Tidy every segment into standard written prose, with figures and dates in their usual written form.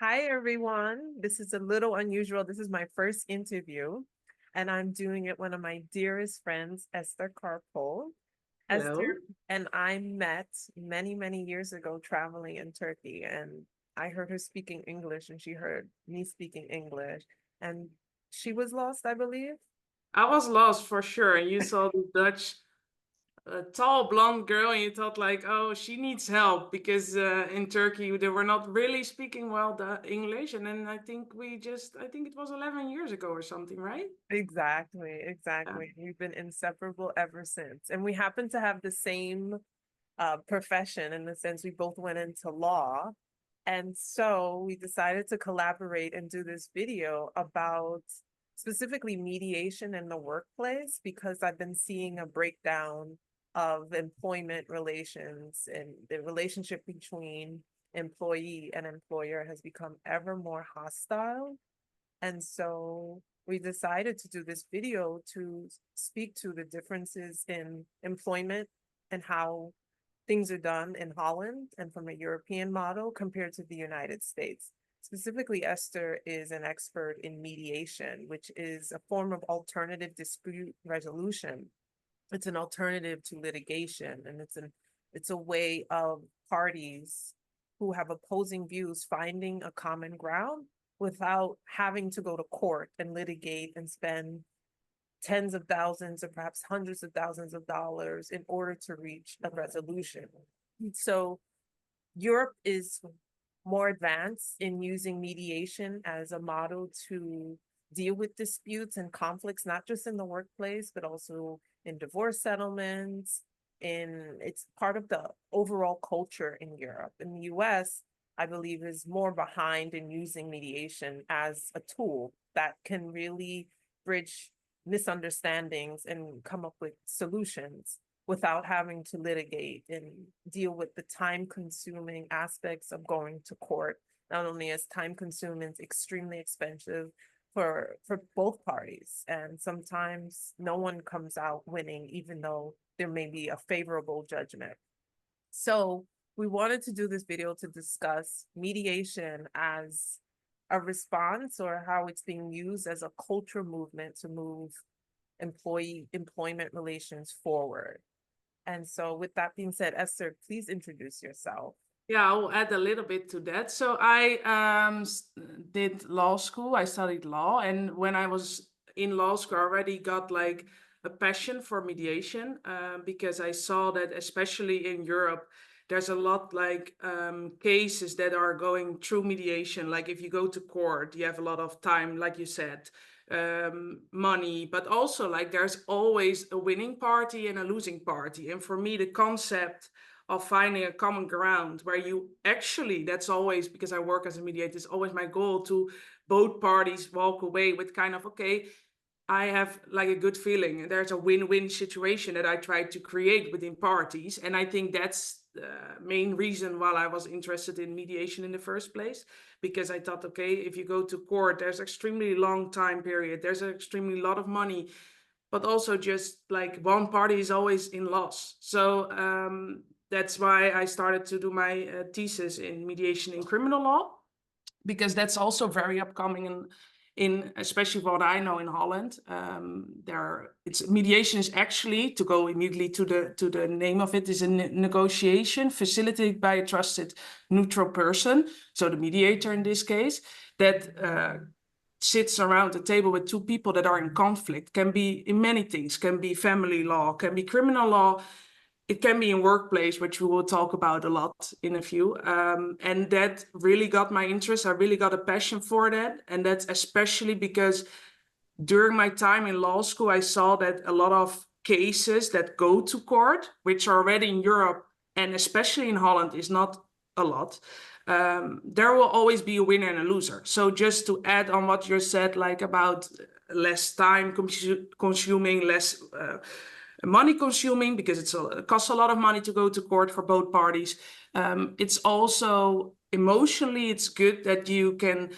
Hi, everyone. This is a little unusual. This is my first interview, and I'm doing it one of my dearest friends, Esther Carpol. Esther Hello. and I met many, many years ago traveling in Turkey, and I heard her speaking English, and she heard me speaking English, and she was lost, I believe. I was lost for sure. And you saw the Dutch tall blonde girl and you thought like, oh, she needs help because in Turkey they were not really speaking well the English. And then I think it was 11 years ago or something, right? Exactly, Yeah. exactly. We've been inseparable ever since. And we happen to have the same profession in the sense we both went into law. And so we decided to collaborate and do this video about specifically mediation in the workplace because I've been seeing a breakdown of employment relations, and the relationship between employee and employer has become ever more hostile. And so we decided to do this video to speak to the differences in employment and how things are done in Holland and from a European model compared to the United States. Specifically, Esther is an expert in mediation, which is a form of alternative dispute resolution. It's an alternative to litigation, and it's a way of parties who have opposing views finding a common ground without having to go to court and litigate and spend tens of thousands or perhaps hundreds of thousands of dollars in order to reach a resolution. So Europe is more advanced in using mediation as a model to deal with disputes and conflicts, not just in the workplace, but also in divorce settlements. It's part of the overall culture in Europe. In the US, I believe is more behind in using mediation as a tool that can really bridge misunderstandings and come up with solutions without having to litigate and deal with the time consuming aspects of going to court. Not only is time consuming, it's extremely expensive for both parties. And sometimes no one comes out winning, even though there may be a favorable judgment. So we wanted to do this video to discuss mediation as a response or how it's being used as a culture movement to move employee employment relations forward. And so, with that being said, Esther, please introduce yourself. Yeah, I'll add a little bit to that. So I did law school. I studied law, and when I was in law school, I already got like a passion for mediation because I saw that, especially in Europe, there's a lot like cases that are going through mediation. Like if you go to court, you have a lot of time, like you said, money, but also like there's always a winning party and a losing party. And for me, the concept of finding a common ground where you actually, that's always, because I work as a mediator, it's always my goal to both parties walk away with kind of, okay, I have like a good feeling, and there's a win-win situation that I try to create within parties. And I think that's the main reason why I was interested in mediation in the first place, because I thought, okay, if you go to court, there's extremely long time period, there's an extremely lot of money, but also just like one party is always in loss. So that's why I started to do my thesis in mediation in criminal law, because that's also very upcoming in especially what I know in Holland. There, it's mediation is actually, to go immediately to the name of it, is a negotiation facilitated by a trusted neutral person. So the mediator in this case that sits around the table with two people that are in conflict. Can be in many things, can be family law, can be criminal law, it can be in workplace, which we will talk about a lot in a few. And that really got my interest. I really got a passion for that. And that's especially because during my time in law school, I saw that a lot of cases that go to court, which are already in Europe and especially in Holland, is not a lot. There will always be a winner and a loser. So just to add on what you said, like about less time consuming, less money consuming, because it costs a lot of money to go to court for both parties. It's also emotionally, it's good that you can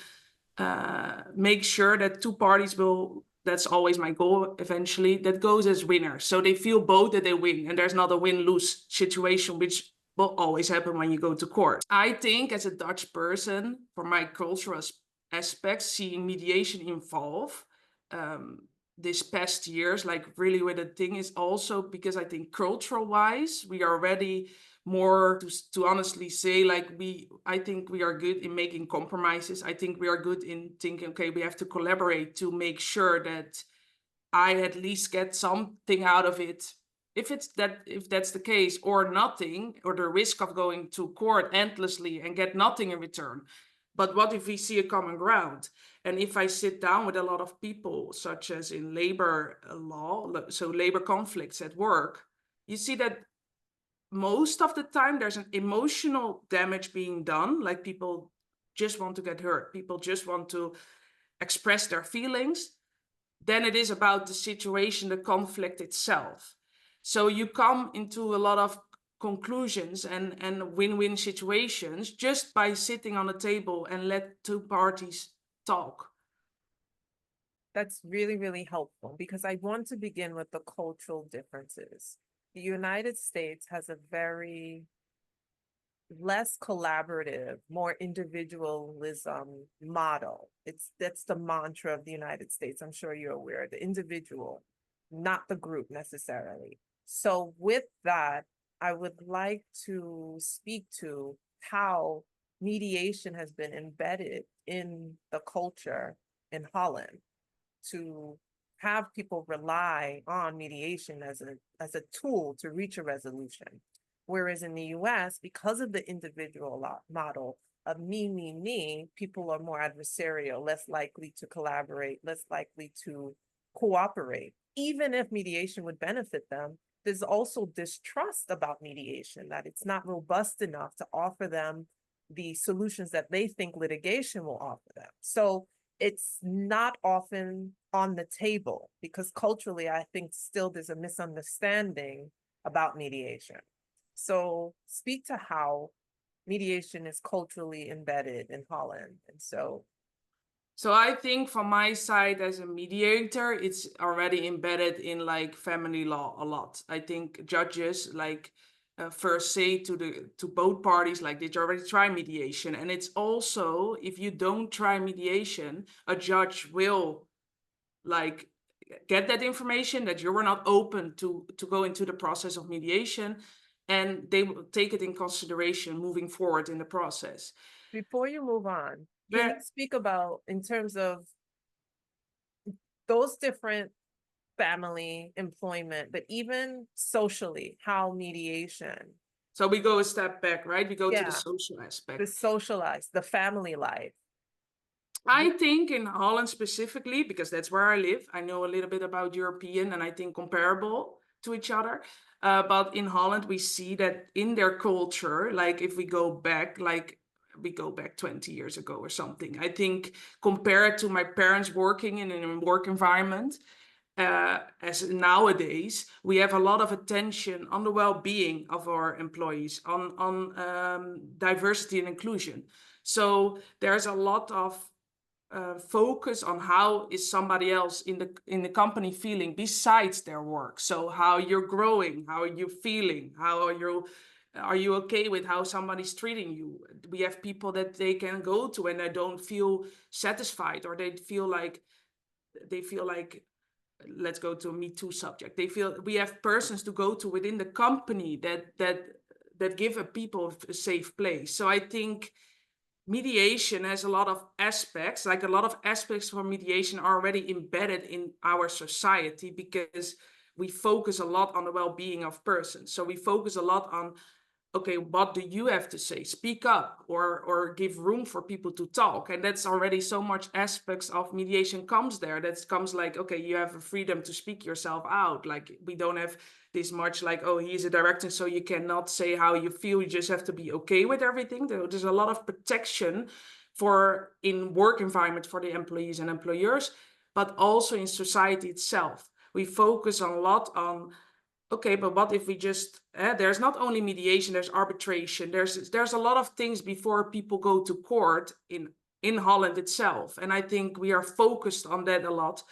make sure that two parties will, that's always my goal eventually, that goes as winners. So they feel both that they win and there's not a win-lose situation, which will always happen when you go to court. I think as a Dutch person, for my cultural aspects, seeing mediation involve this past years, like really where the thing is also because I think cultural wise, we are ready more to honestly say, like, I think we are good in making compromises. I think we are good in thinking, okay, we have to collaborate to make sure that I at least get something out of it. If that's the case, or nothing, or the risk of going to court endlessly and get nothing in return. But what if we see a common ground? And if I sit down with a lot of people, such as in labor law, so labor conflicts at work, you see that most of the time there's an emotional damage being done. Like people just want to get hurt. People just want to express their feelings. Then it is about the situation, the conflict itself. So you come into a lot of conclusions and win-win situations just by sitting on a table and let two parties talk. That's really, really helpful because I want to begin with the cultural differences. The United States has a very less collaborative, more individualism model. That's the mantra of the United States. I'm sure you're aware, the individual, not the group necessarily. So with that, I would like to speak to how mediation has been embedded in the culture in Holland to have people rely on mediation as a tool to reach a resolution. Whereas in the US, because of the individual model of me, people are more adversarial, less likely to collaborate, less likely to cooperate. Even if mediation would benefit them, there's also distrust about mediation, that it's not robust enough to offer them the solutions that they think litigation will offer them. So it's not often on the table because culturally, I think still there's a misunderstanding about mediation. So speak to how mediation is culturally embedded in Holland. And so I think from my side as a mediator, it's already embedded in like family law a lot. I think judges like first say to both parties, like, did you already try mediation? And it's also, if you don't try mediation, a judge will like get that information that you were not open to go into the process of mediation, and they will take it in consideration moving forward in the process. before you move on, can you speak about, in terms of those different family, employment, but even socially, how mediation, So we go a step back, right? We go to the Yeah. social the aspect. socialized, the family life? I think in Holland specifically, because that's where I live, I know a little bit about European and I think comparable to each other. But in Holland, we see that in their culture, like if we go back, like we go back 20 years ago or something, I think compared to my parents working in a work environment, as nowadays, we have a lot of attention on the well-being of our employees, on diversity and inclusion. So there's a lot of focus on how is somebody else in the company feeling besides their work. So how you're growing, how are you feeling, how are you okay with how somebody's treating you? We have people that they can go to and they don't feel satisfied, or they feel like let's go to a Me Too subject. They feel we have persons to go to within the company that give a people a safe place. So I think mediation has a lot of aspects, like a lot of aspects for mediation are already embedded in our society because we focus a lot on the well-being of persons. So we focus a lot on, okay, what do you have to say? Speak up, or give room for people to talk. And that's already so much aspects of mediation comes there. That comes like, okay, you have a freedom to speak yourself out. Like we don't have this much like, oh, he's a director, so you cannot say how you feel. You just have to be okay with everything. There's a lot of protection in work environment for the employees and employers, but also in society itself. We focus a lot on, okay, but what if we just, there's not only mediation, there's arbitration, there's a lot of things before people go to court in Holland itself. And I think we are focused on that a lot.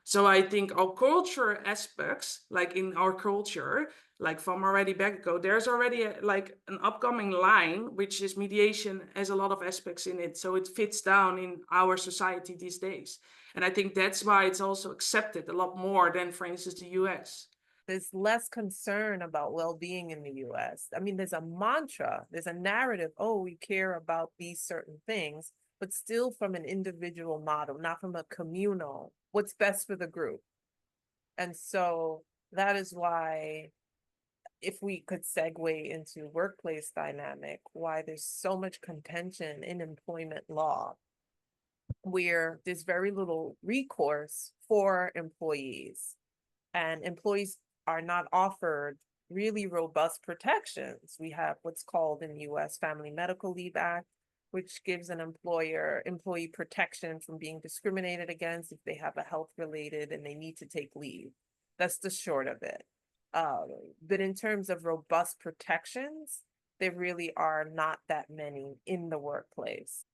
So I think our culture aspects, like in our culture, like from already back ago, there's already like an upcoming line, which is mediation has a lot of aspects in it. So it fits down in our society these days. And I think that's why it's also accepted a lot more than, for instance, the US. There's less concern about well-being in the US. I mean, there's a mantra, there's a narrative, oh, we care about these certain things, but still from an individual model, not from a communal, what's best for the group. And so that is why, if we could segue into workplace dynamic, why there's so much contention in employment law, where there's very little recourse for employees, and employees are not offered really robust protections. We have what's called in the US Family Medical Leave Act, which gives an employee protection from being discriminated against if they have a health related and they need to take leave. That's the short of it. But in terms of robust protections, there really are not that many in the workplace.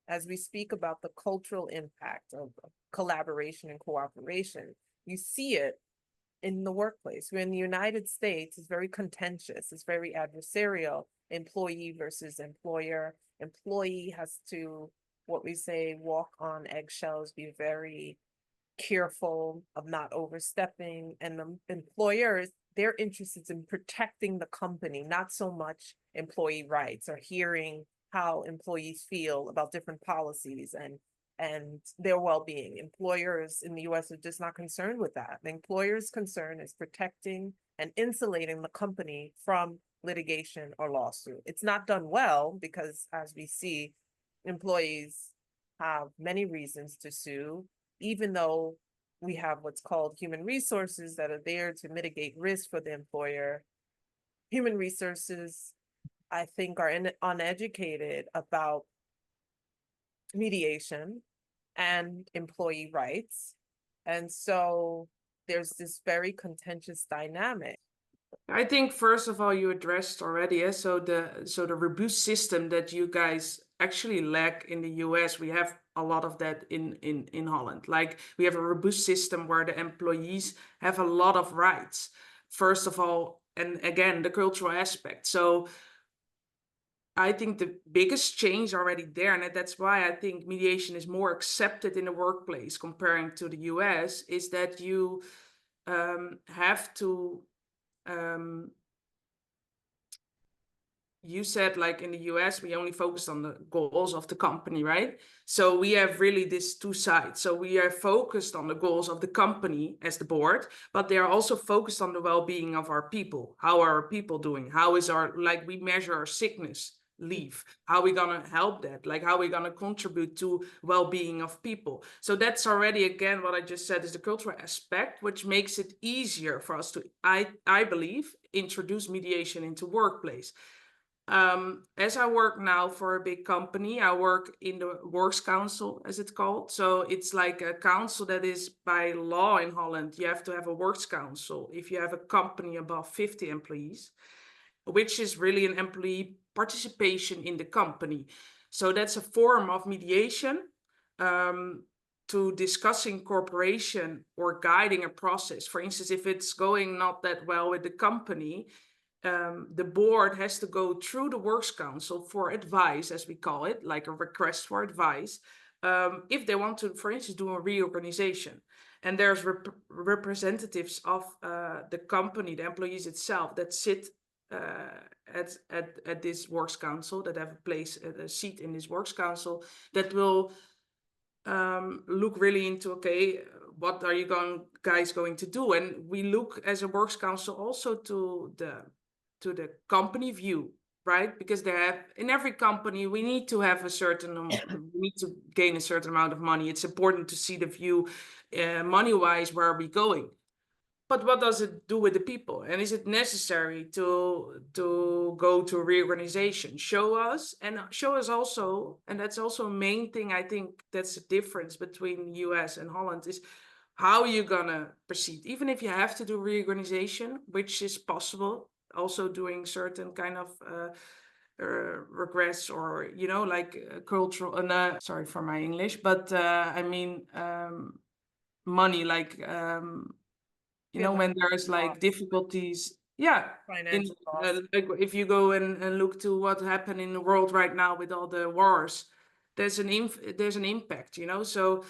As we speak about the cultural impact of collaboration and cooperation, you see it in the workplace. Where in the United States, it's very contentious, it's very adversarial, employee versus employer. Employee has to, what we say, walk on eggshells, be very careful of not overstepping. And the employers, they're interested in protecting the company, not so much employee rights or hearing how employees feel about different policies and their well-being. Employers in the US are just not concerned with that. The employer's concern is protecting and insulating the company from litigation or lawsuit. It's not done well because, as we see, employees have many reasons to sue, even though we have what's called human resources that are there to mitigate risk for the employer. Human resources, I think, are uneducated about mediation and employee rights. And so there's this very contentious dynamic. I think first of all, you addressed already, so the robust system that you guys actually lack in the US, we have a lot of that in Holland. Like we have a robust system where the employees have a lot of rights. First of all, and again, the cultural aspect. So I think the biggest change already there, and that's why I think mediation is more accepted in the workplace comparing to the US, is that you have to you said like in the US, we only focus on the goals of the company, right? So we have really these two sides. So we are focused on the goals of the company as the board, but they are also focused on the well-being of our people. How are our people doing? How is like we measure our sickness leave? How are we going to help that? Like how are we going to contribute to well-being of people? So that's already, again, what I just said is the cultural aspect, which makes it easier for us to, I believe, introduce mediation into workplace. As I work now for a big company, I work in the Works Council, as it's called. So it's like a council that is by law in Holland. You have to have a Works Council if you have a company above 50 employees, which is really an employee participation in the company. So that's a form of mediation to discussing cooperation or guiding a process. For instance, if it's going not that well with the company, the board has to go through the Works Council for advice, as we call it, like a request for advice, if they want to, for instance, do a reorganization. And there's representatives of the company, the employees itself, that sit at this Works Council, that have a seat in this Works Council, that will look really into, okay, what are you guys going to do? And we look as a Works Council also to the company view, right? Because in every company, we need to have we need to gain a certain amount of money. It's important to see the view money-wise, where are we going? But what does it do with the people? And is it necessary to go to reorganization? Show us also, and that's also a main thing, I think that's the difference between US and Holland, is how are you gonna proceed? Even if you have to do reorganization, which is possible, also doing certain kind of regress or, like cultural, sorry for my English, but I mean, money, like, when there's like difficulties Yeah, in financial loss. like if you go and look to what happened in the world right now with all the wars, there's an impact, you know. So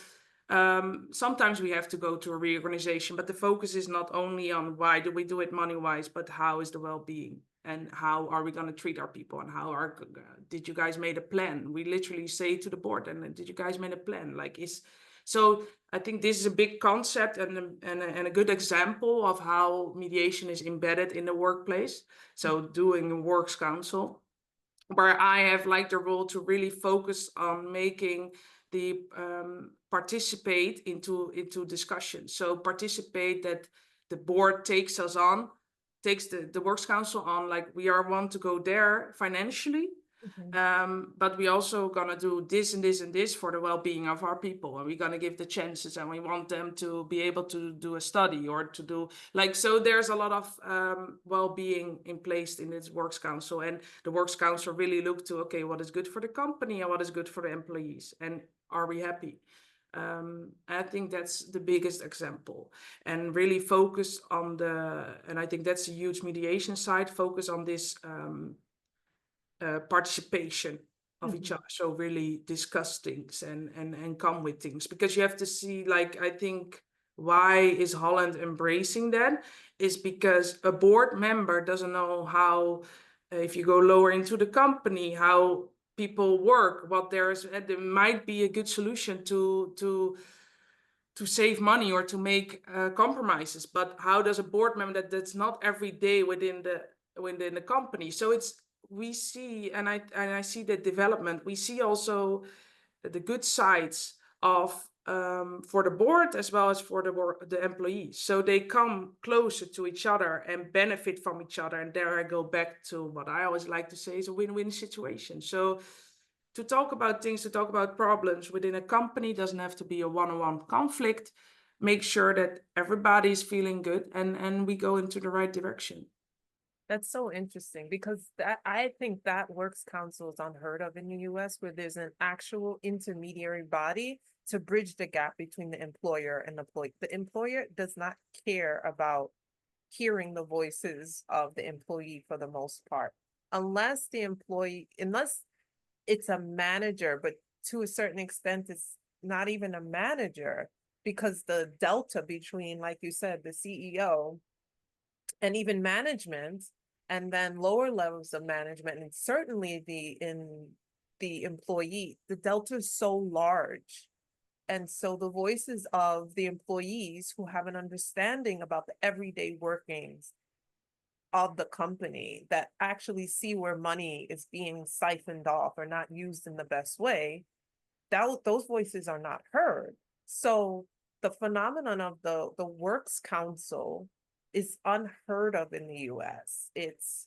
sometimes we have to go to a reorganization, but the focus is not only on why do we do it money wise, but how is the well-being and how are we going to treat our people and how are did you guys made a plan? We literally say to the board, and did you guys made a plan? Like is so I think this is a big concept and a good example of how mediation is embedded in the workplace. So doing a works council, where I have like the role to really focus on making the participate into discussion. So participate that the board takes us on, takes the works council on, like we are want to go there financially. But we also gonna do this and this and this for the well-being of our people, and we're gonna give the chances, and we want them to be able to do a study or to do like so. There's a lot of well-being in place in this works council, and the works council really look to okay, what is good for the company and what is good for the employees, and are we happy? I think that's the biggest example, and really focus on and I think that's a huge mediation side. Focus on this. Participation of each other, so really discuss things and come with things, because you have to see, like, I think why is Holland embracing that is because a board member doesn't know how if you go lower into the company how people work, what there might be a good solution to save money or to make compromises, but how does a board member that's not every day within the company. So it's we see, and I see the development. We see also the good sides of for the board as well as for the employees. So they come closer to each other and benefit from each other. And there I go back to what I always like to say is a win-win situation. So to talk about things, to talk about problems within a company doesn't have to be a one-on-one conflict. Make sure that everybody's feeling good and we go into the right direction. That's so interesting because that I think that works council is unheard of in the US, where there's an actual intermediary body to bridge the gap between the employer and the employee. The employer does not care about hearing the voices of the employee for the most part, unless it's a manager, but to a certain extent, it's not even a manager because the delta between, like you said, the CEO and even management, and then lower levels of management, and certainly the employee, the delta is so large. And so the voices of the employees who have an understanding about the everyday workings of the company, that actually see where money is being siphoned off or not used in the best way, those voices are not heard. So the phenomenon of the works council is unheard of in the US. It's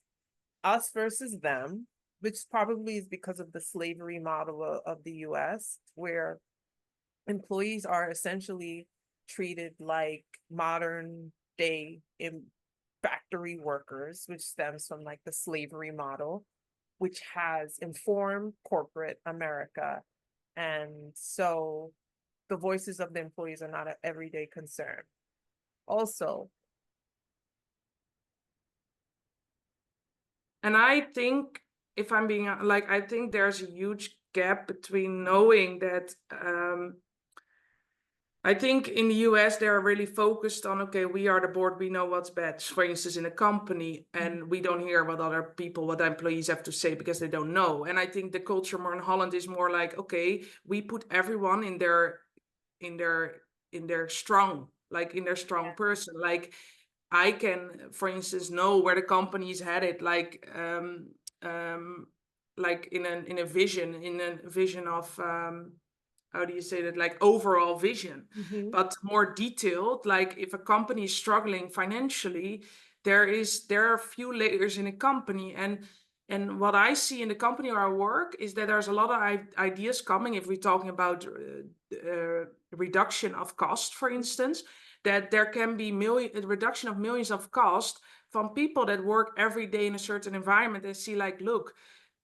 us versus them, which probably is because of the slavery model of the US, where employees are essentially treated like modern day in factory workers, which stems from like the slavery model, which has informed corporate America. And so the voices of the employees are not an everyday concern. Also, And I think, if I'm being like, I think there's a huge gap between knowing that I think in the US, they're really focused on, okay, we are the board, we know what's best, for instance, in a company, and we don't hear what other people, what employees have to say because they don't know. And I think the culture more in Holland is more like, okay, we put everyone in their strong, like in their strong person. Like I can, for instance, know where the company's headed, like in a vision of how do you say that, like overall vision, but more detailed, like if a company is struggling financially, there are a few layers in a company, and what I see in the company where I work is that there's a lot of ideas coming, if we're talking about reduction of cost, for instance, that there can be a reduction of millions of cost from people that work every day in a certain environment and see like, look,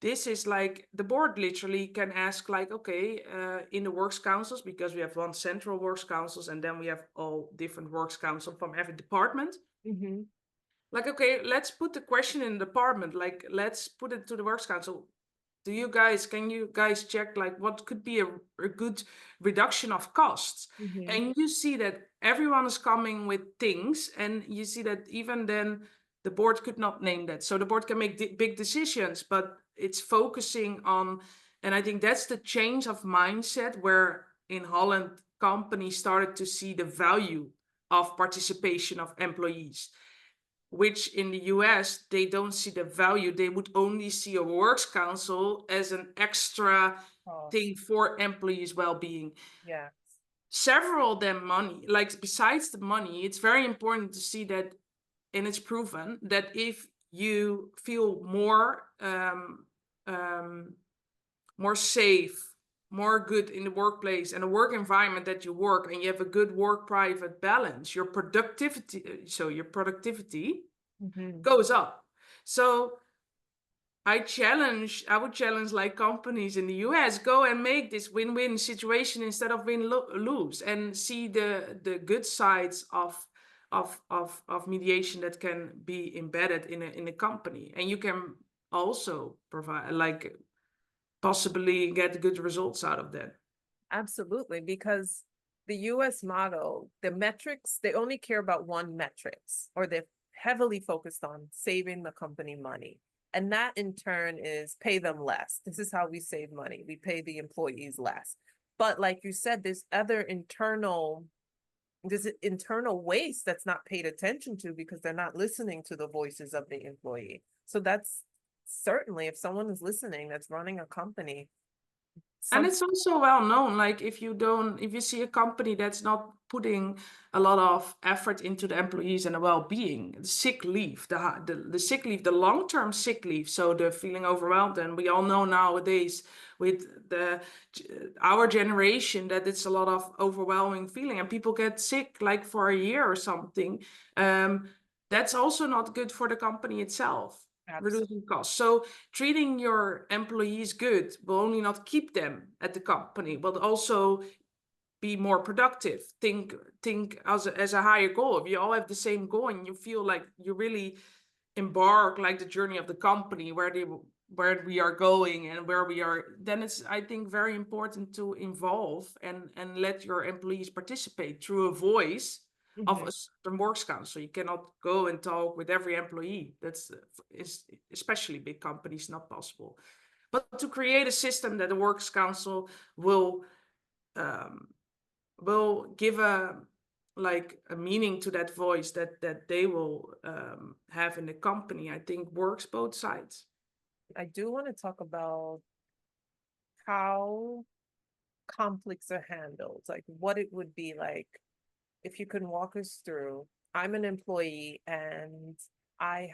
this is like the board literally can ask like, okay, in the works councils, because we have one central works councils and then we have all different works council from every department. like, okay, let's put the question in the department, like, let's put it to the works council. Can you guys check like what could be a good reduction of costs? Mhm. And you see that everyone is coming with things, and you see that even then the board could not name that. So the board can make big decisions, but it's focusing on, and I think that's the change of mindset where in Holland companies started to see the value of participation of employees, which in the US, they don't see the value. They would only see a works council as an extra thing for employees' well-being. Yeah. Several of them money, like besides the money, it's very important to see that, and it's proven that if you feel more safe, more good in the workplace and a work environment that you work, and you have a good work-private balance, your productivity Mhm. goes up. So I would challenge like companies in the US, go and make this win-win situation instead of win-lose, and see the good sides of mediation that can be embedded in a company. And you can also provide, like, possibly get good results out of that. Absolutely, because the US model, the metrics, they only care about one metrics, or they're heavily focused on saving the company money. And that in turn is pay them less. This is how we save money. We pay the employees less. But like you said, there's internal waste that's not paid attention to because they're not listening to the voices of the employee. So that's certainly, if someone is listening that's running a company, And it's also well known, like if you see a company that's not putting a lot of effort into the employees and the well-being, the sick leave, the sick leave, the long-term sick leave, so the feeling overwhelmed, and we all know nowadays with our generation that it's a lot of overwhelming feeling, and people get sick like for a year or something. That's also not good for the company itself. Reducing costs. So treating your employees good will only not keep them at the company, but also be more productive. Think as a higher goal. If you all have the same goal and you feel like you really embark like the journey of the company, where we are going and where we are, then it's, I think, very important to involve and let your employees participate through a voice of a certain works council. You cannot go and talk with every employee. That's especially big companies not possible. But to create a system that the works council will give a meaning to that voice that they will have in the company, I think works both sides. I do want to talk about how conflicts are handled, like what it would be like if you can walk us through. I'm an employee and I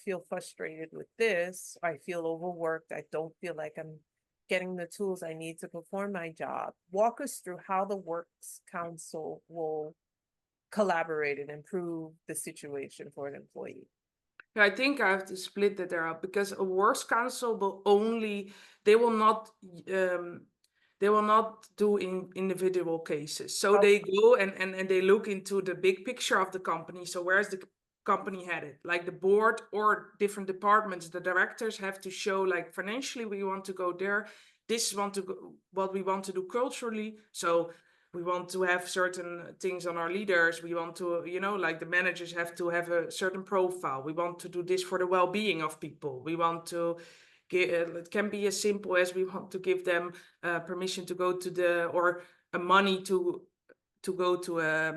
feel frustrated with this. I feel overworked. I don't feel like I'm getting the tools I need to perform my job. Walk us through how the Works Council will collaborate and improve the situation for an employee. I think I have to split that there up, because a works council they will not do in individual cases. So they go and they look into the big picture of the company. So where's the company headed? Like the board or different departments, the directors have to show, like, financially we want to go there. This is what we want to do culturally. So we want to have certain things on our leaders. We want to, like the managers have to have a certain profile. We want to do this for the well-being of people. We want to it can be as simple as we want to give them permission to go to or money to go to a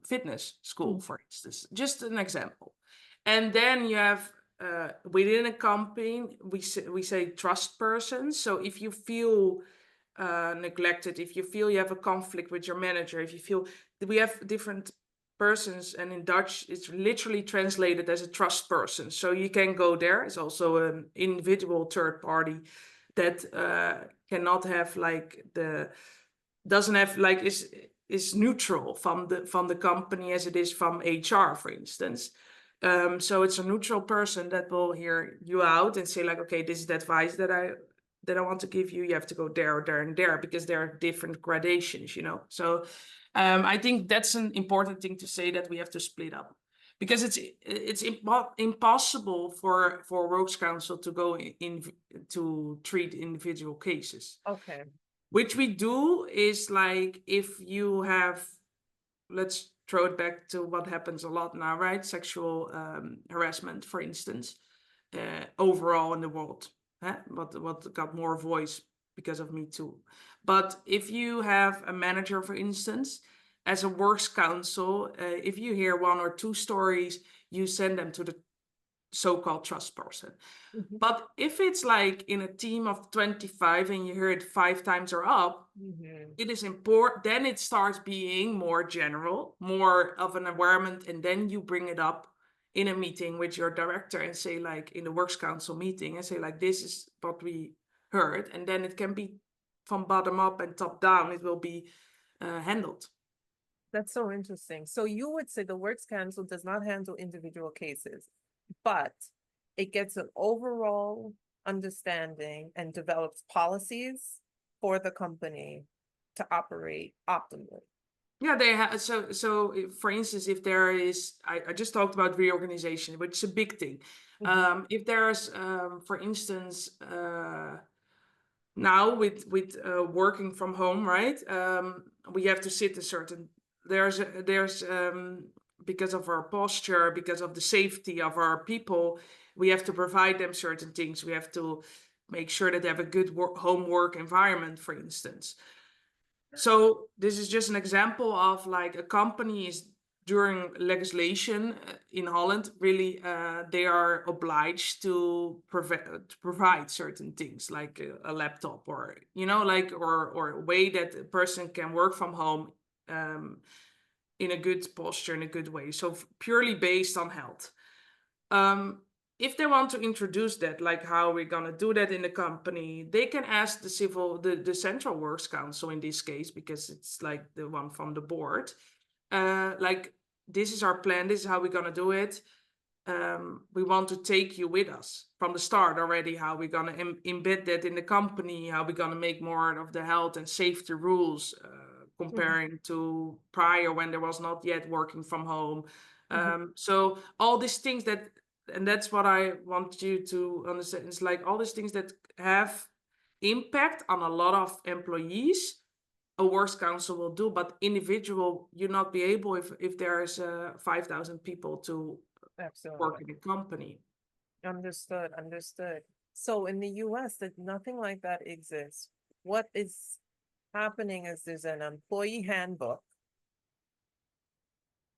fitness school, for instance, just an example. And then you have within a company, we say trust persons. So if you feel neglected, if you feel you have a conflict with your manager, if you feel we have different persons, and in Dutch it's literally translated as a trust person. So you can go there. It's also an individual third party that cannot have is neutral from the company as it is from HR, for instance. So it's a neutral person that will hear you out and say, like, okay, this is the advice that I want to give you. You have to go there or there and there, because there are different gradations, So I think that's an important thing to say, that we have to split up. because it's impossible for works council to go in to treat individual cases. Okay. Which we do is like, if you have, let's throw it back to what happens a lot now, right? Sexual harassment, for instance, overall in the world, what got more voice because of Me Too. But if you have a manager, for instance, as a works council, if you hear 1 or 2 stories, you send them to the so-called trust person. Mhm. But if it's like in a team of 25 and you hear it 5 times or up, Mhm. it is important. Then it starts being more general, more of an environment, and then you bring it up in a meeting with your director and say, like, in the works council meeting, and say, like, this is what we heard, and then it can be from bottom up and top down. It will be handled. That's so interesting. So you would say the Works Council does not handle individual cases, but it gets an overall understanding and develops policies for the company to operate optimally. Yeah, they have. So for instance, if there is, I just talked about reorganization, which is a big thing. If there's, for instance, now with working from home, right? We have to sit a certain. There's because of our posture, because of the safety of our people, we have to provide them certain things. We have to make sure that they have a good home work environment, for instance. So this is just an example of like a company is during legislation in Holland, really, they are obliged to provide certain things like a laptop, or, you know, like, or a way that a person can work from home in a good posture, in a good way. So purely based on health. If they want to introduce that, like how we're going to do that in the company, they can ask the Central Works Council in this case, because it's like the one from the board. Like, this is our plan, this is how we're going to do it. We want to take you with us from the start already, how we're going to embed that in the company, how we're going to make more of the health and safety rules, comparing to prior when there was not yet working from home. So all these things that, and that's what I want you to understand. It's like all these things that have impact on a lot of employees, a works council will do, but individual, you not be able if there's 5,000 people to work Absolutely. in a company. Understood, understood. So in the US, that nothing like that exists. What is happening is there's an employee handbook,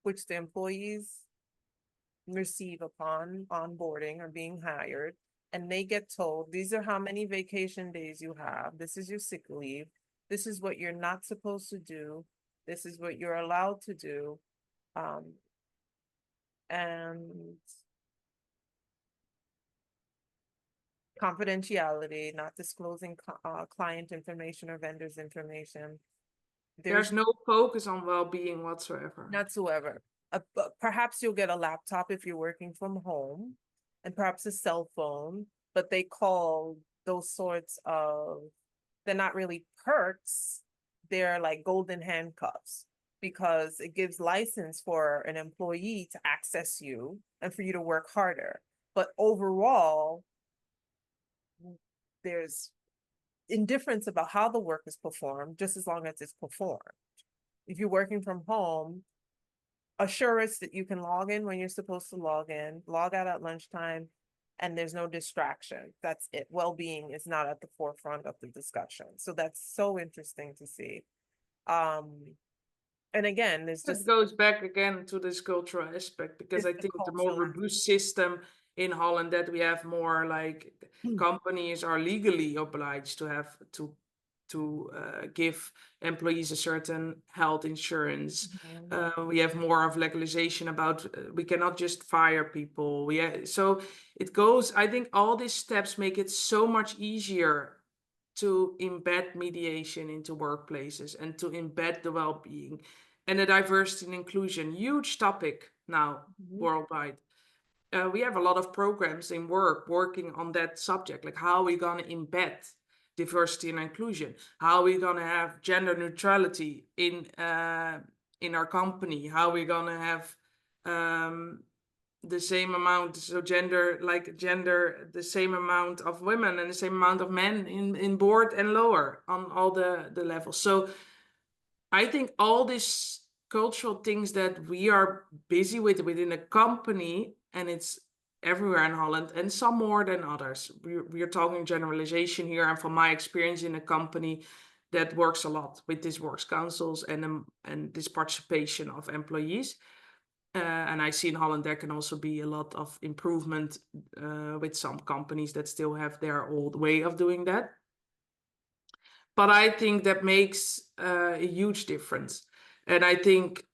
which the employees receive upon onboarding or being hired, and they get told, these are how many vacation days you have, this is your sick leave, this is what you're not supposed to do, this is what you're allowed to do. And confidentiality, not disclosing client information or vendors information. There's no focus on well-being whatsoever. Whatsoever. But perhaps you'll get a laptop if you're working from home, and perhaps a cell phone, but they call those sorts of, they're not really perks, they're like golden handcuffs, because it gives license for an employee to access you and for you to work harder. But overall, there's indifference about how the work is performed, just as long as it's performed. If you're working from home, assure us that you can log in when you're supposed to log in, log out at lunchtime, and there's no distraction. That's it. Well-being is not at the forefront of the discussion. So that's so interesting to see. And again, there's just It goes back again to this cultural aspect, because I the think the more cultural robust system in Holland, that we have more like companies are legally obliged to have to give employees a certain health insurance. We have more of legalization about we cannot just fire people. So it goes. I think all these steps make it so much easier to embed mediation into workplaces and to embed the well-being and the diversity and inclusion. Huge topic now worldwide. We have a lot of programs in working on that subject, like how are we going to embed diversity and inclusion, how are we going to have gender neutrality in our company, how are we going to have the same amount, so gender, the same amount of women and the same amount of men in board and lower on all the levels. So I think all these cultural things that we are busy with within a company, and it's everywhere in Holland, and some more than others. We are talking generalization here, and from my experience in a company that works a lot with these works councils and this participation of employees. And I see in Holland there can also be a lot of improvement with some companies that still have their old way of doing that. But I think that makes a huge difference. And I think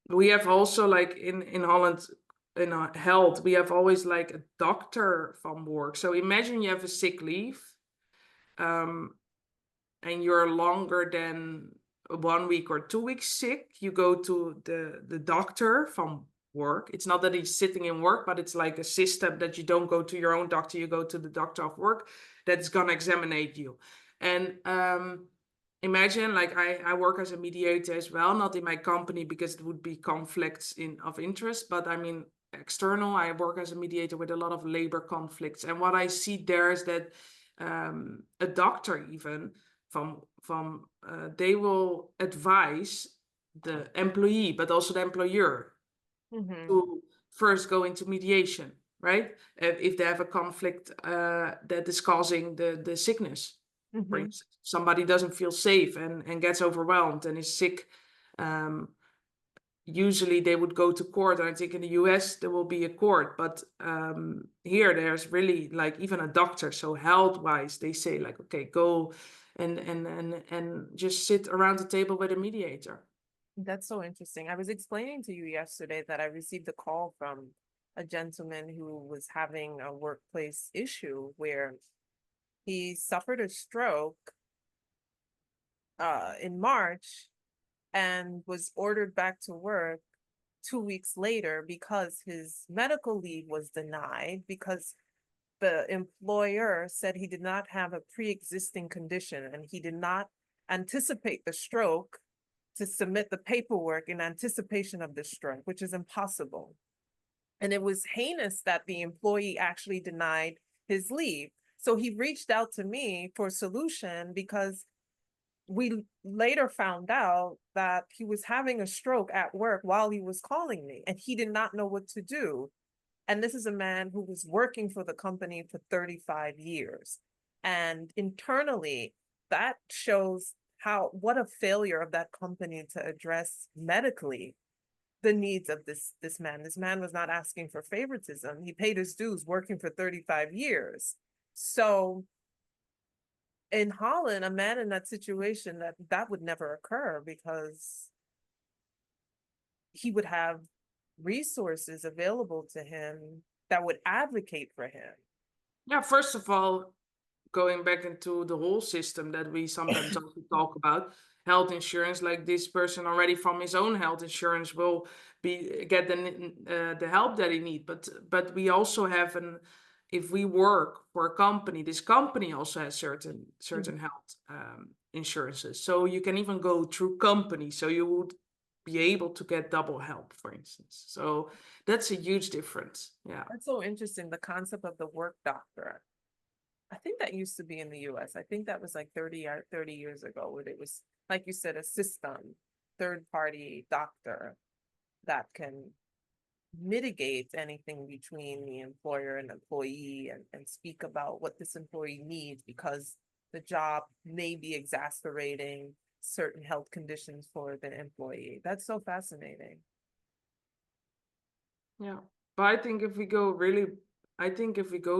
we have also, like in Holland, in our health, we have always like a doctor from work. So imagine you have a sick leave and you're longer than 1 week or 2 weeks sick, you go to the doctor from work. It's not that he's sitting in work, but it's like a system that you don't go to your own doctor, you go to the doctor of work that's gonna examine you. And imagine, like, I work as a mediator as well, not in my company because it would be conflicts of interest, but I mean external. I work as a mediator with a lot of labor conflicts, and what I see there is that a doctor even from they will advise the employee but also the employer to first go into mediation, right? If they have a conflict that is causing the sickness. For instance, somebody doesn't feel safe and gets overwhelmed and is sick. Usually they would go to court, and I think in the US there will be a court, but here there's really like even a doctor. So health wise, they say like, okay, go and just sit around the table with a mediator. That's so interesting. I was explaining to you yesterday that I received a call from a gentleman who was having a workplace issue where he suffered a stroke in March and was ordered back to work 2 weeks later because his medical leave was denied because the employer said he did not have a pre-existing condition and he did not anticipate the stroke to submit the paperwork in anticipation of the stroke, which is impossible. And it was heinous that the employee actually denied his leave. So he reached out to me for a solution because we later found out that he was having a stroke at work while he was calling me and he did not know what to do. And this is a man who was working for the company for 35 years. And internally, that shows what a failure of that company to address medically the needs of this man. This man was not asking for favoritism. He paid his dues working for 35 years. So in Holland, a man in that situation, that would never occur because he would have resources available to him that would advocate for him. Yeah, first of all, going back into the whole system that we sometimes also talk about, health insurance, like this person already from his own health insurance will get the help that he need. But we also have if we work for a company, this company also has certain health insurances. So you can even go through company. So you would be able to get double help, for instance. So that's a huge difference. Yeah. That's so interesting. The concept of the work doctor. I think that used to be in the US. I think that was like 30 years ago, where it was, like you said, a system, third-party doctor that can mitigate anything between the employer and employee and speak about what this employee needs because the job may be exacerbating certain health conditions for the employee. That's so fascinating. Yeah. But I think if we go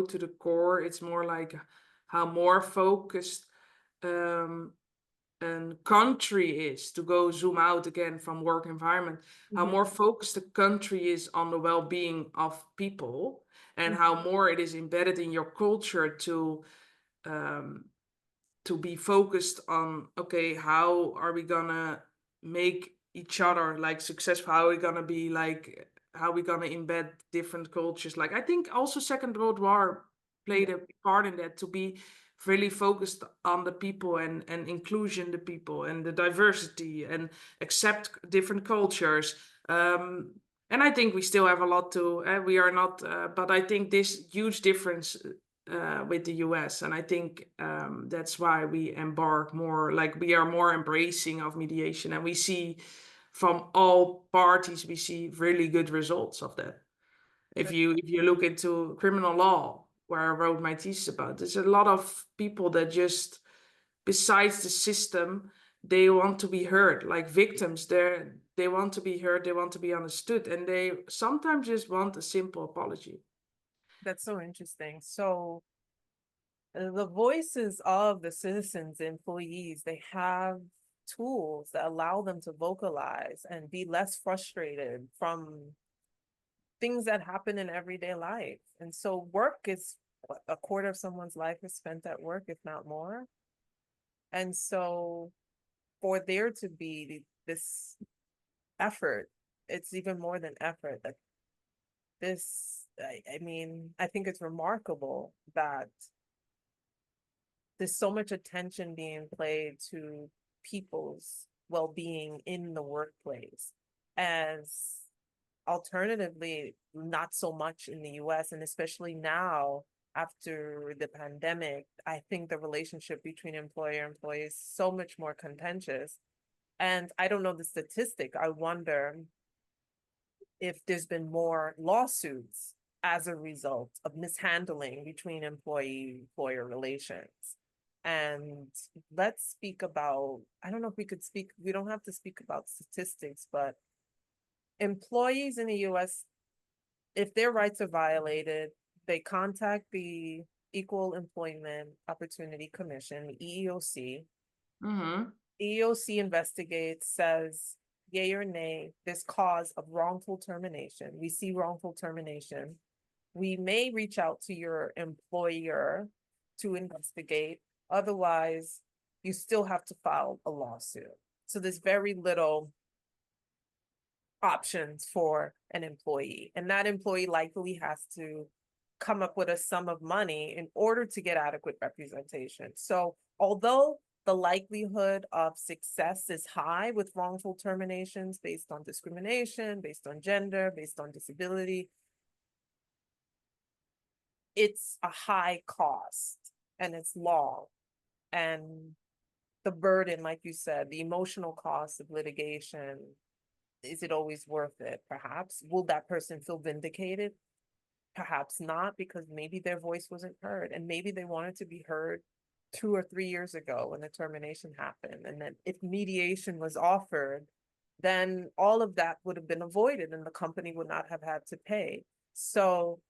to the core, it's more like how more focused a country is, to go zoom out again from work environment, how more focused the country is on the well-being of people and how more it is embedded in your culture to be focused on, okay, how are we gonna make each other like successful? How are we gonna be like, how are we gonna embed different cultures? Like, I think also Second World War played a part in that, to be really focused on the people and inclusion, the people and the diversity and accept different cultures. And I think we still have a lot to, we are not, but I think this huge difference with the US. And I think that's why we embark more, like we are more embracing of mediation. And we see from all parties, we see really good results of that. If you look into criminal law, where I wrote my thesis about, there's a lot of people that just, besides the system, they want to be heard. Like victims, they want to be heard, they want to be understood, and they sometimes just want a simple apology. That's so interesting. So the voices of the citizens, employees, they have tools that allow them to vocalize and be less frustrated from things that happen in everyday life. And so work is what, a quarter of someone's life is spent at work, if not more. And so for there to be this effort, it's even more than effort. That this, I mean, I think it's remarkable that there's so much attention being played to people's well-being in the workplace, as alternatively not so much in the US, and especially now after the pandemic. I think the relationship between employer and employee is so much more contentious. And I don't know the statistic. I wonder if there's been more lawsuits as a result of mishandling between employee-employer relations. And let's speak about, I don't know if we could speak, we don't have to speak about statistics, but employees in the US, if their rights are violated, they contact the Equal Employment Opportunity Commission, the EEOC. Mm-hmm. EEOC investigates, says yay or nay, this cause of wrongful termination. We see wrongful termination. We may reach out to your employer to investigate. Otherwise, you still have to file a lawsuit. So there's very little options for an employee. And that employee likely has to come up with a sum of money in order to get adequate representation. So although the likelihood of success is high with wrongful terminations based on discrimination, based on gender, based on disability, it's a high cost and it's long. And the burden, like you said, the emotional cost of litigation, is it always worth it? Perhaps. Will that person feel vindicated? Perhaps not, because maybe their voice wasn't heard and maybe they wanted to be heard 2 or 3 years ago when the termination happened. And then if mediation was offered, then all of that would have been avoided and the company would not have had to pay. So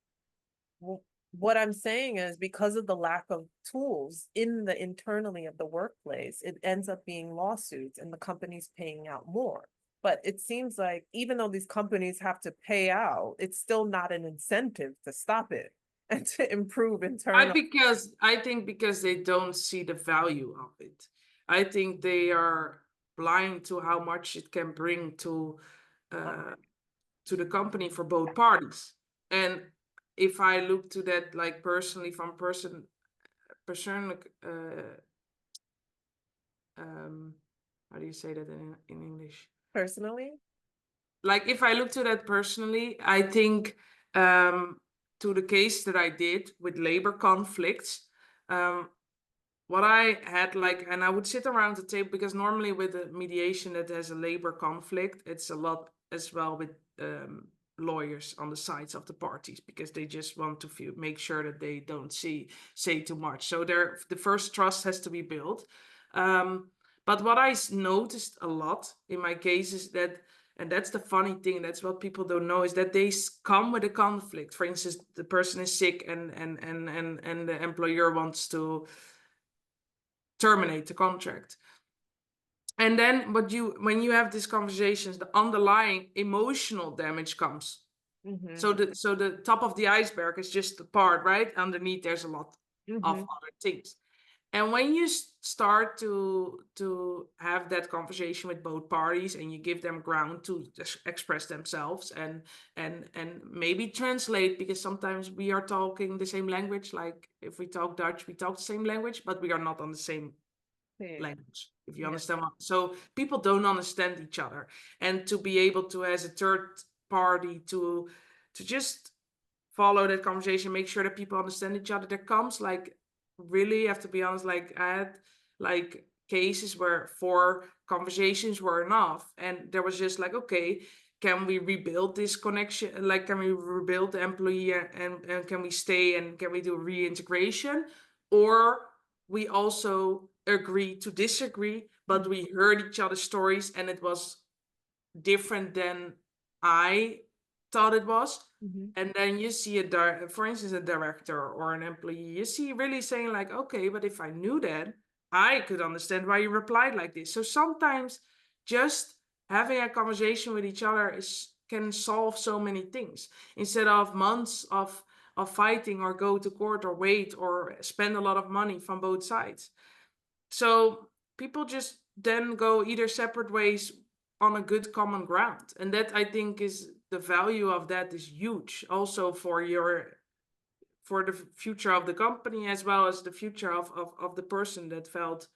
what I'm saying is, because of the lack of tools in the internally of the workplace, it ends up being lawsuits and the company's paying out more. But it seems like even though these companies have to pay out, it's still not an incentive to stop it and to improve internal. I think because they don't see the value of it. I think they are blind to how much it can bring to the company for both parties. And if I look to that, like personally, from personally, how do you say that in English? Personally? Like if I look to that personally, I think to the case that I did with labor conflicts, what I had, like, and I would sit around the table, because normally with a mediation that has a labor conflict, it's a lot as well with lawyers on the sides of the parties, because they just want to make sure that they don't say too much. So the first trust has to be built. But what I noticed a lot in my case is that, and that's the funny thing, that's what people don't know, is that they come with a conflict. For instance, the person is sick and the employer wants to terminate the contract. And then when you have these conversations, the underlying emotional damage comes. Mm-hmm. So the top of the iceberg is just the part, right? Underneath there's a lot of other things. And when you start to have that conversation with both parties and you give them ground to express themselves and maybe translate, because sometimes we are talking the same language. Like if we talk Dutch, we talk the same language, but we are not on the same language, if you understand what. So people don't understand each other, and to be able to, as a third party to just follow that conversation, make sure that people understand each other. There comes like, really have to be honest, like I had like cases where 4 conversations were enough, and there was just like, okay, can we rebuild this connection? Like, can we rebuild the employee, and can we stay, and can we do reintegration? Or we also agree to disagree, but we heard each other's stories and it was different than I thought it was. Mhm. And then you see for instance, a director or an employee, you see really saying like, okay, but if I knew that, I could understand why you replied like this. So sometimes just having a conversation with each other can solve so many things, instead of months of fighting, or go to court, or wait, or spend a lot of money from both sides. So people just then go either separate ways on a good common ground. And that, I think, is the value of that is huge also for the future of the company, as well as the future of the person that felt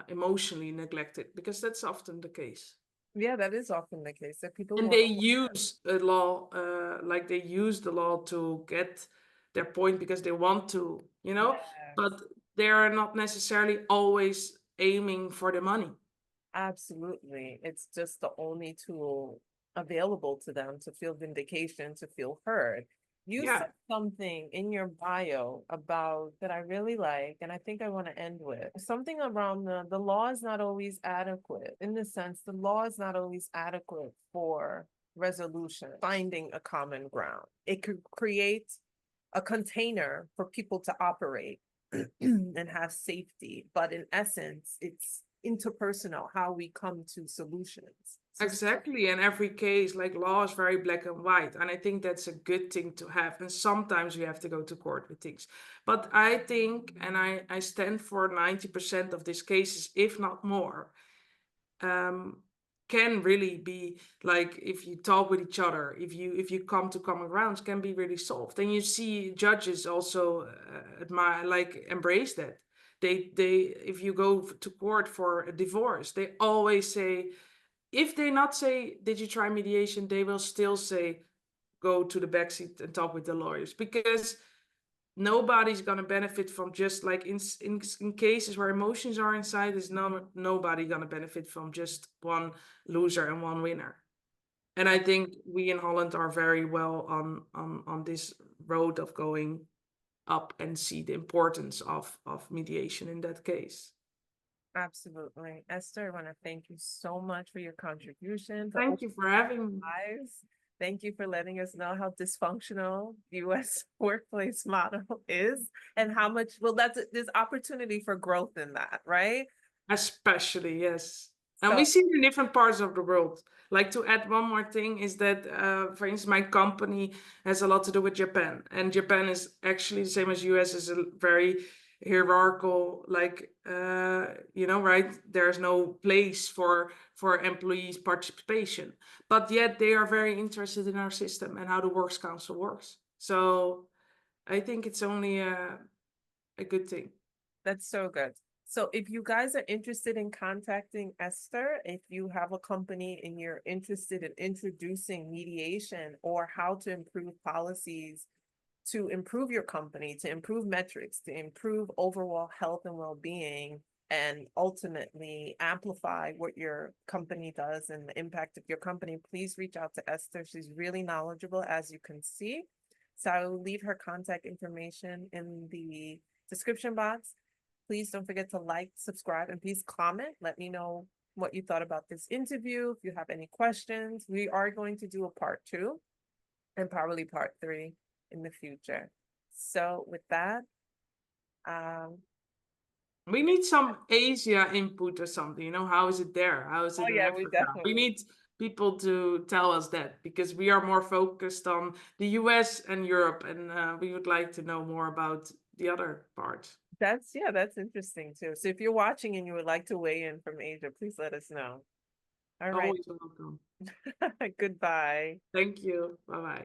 emotionally neglected, because that's often the case. Yeah, that is often the case that people And want. they use a law, like they use the law to get their point because they want to, Yes. but they are not necessarily always aiming for the money. Absolutely. It's just the only tool available to them to feel vindication, to feel heard. You Yeah, said something in your bio about that I really like, and I think I want to end with something around the law is not always adequate. In the sense, the law is not always adequate for resolution, finding a common ground. It could create a container for people to operate and have safety. But in essence, it's interpersonal, how we come to solutions. So exactly. In every case, like, law is very black and white. And I think that's a good thing to have. And sometimes you have to go to court with things. But I think, and I stand for 90% of these cases, if not more, um, can really be, like, if you talk with each other, if you come to common grounds, can be really solved. And you see judges also admire, like, embrace that. They if you go to court for a divorce, they always say, if they not say, did you try mediation, they will still say, go to the backseat and talk with the lawyers, because nobody's going to benefit from, just like in cases where emotions are inside, is nobody going to benefit from just one loser and one winner. And I think we in Holland are very well on this road of going up, and see the importance of mediation in that case. absolutely. Esther, I want to thank you so much for your contribution to Thank open you for having me. eyes. Thank you for letting us know how dysfunctional US workplace model is and how much, well, there's opportunity for growth in that, right? Especially, yes. And we So see it in different parts of the world. Like, to add one more thing is that, for instance, my company has a lot to do with Japan. And Japan is actually the same as US, is a very hierarchical, like, right? There's no place for employees' participation. But yet they are very interested in our system and how the Works Council works. So I think it's only a good thing. that's so good. So if you guys are interested in contacting Esther, if you have a company and you're interested in introducing mediation or how to improve policies to improve your company, to improve metrics, to improve overall health and well-being, and ultimately amplify what your company does and the impact of your company, please reach out to Esther. She's really knowledgeable, as you can see. So I will leave her contact information in the description box. Please don't forget to like, subscribe, and please comment. Let me know what you thought about this interview. If you have any questions, we are going to do a part 2 and probably part 3 in the future. So with that, We need some Asia input or something. How is it there? How is oh it in yeah, we Africa? We definitely, need people to tell us that, because we are more focused on the US and Europe, and we would like to know more about the other parts. that's interesting too. So if you're watching and you would like to weigh in from Asia, please let us know. All right. Always welcome. Goodbye. Thank you. Bye bye.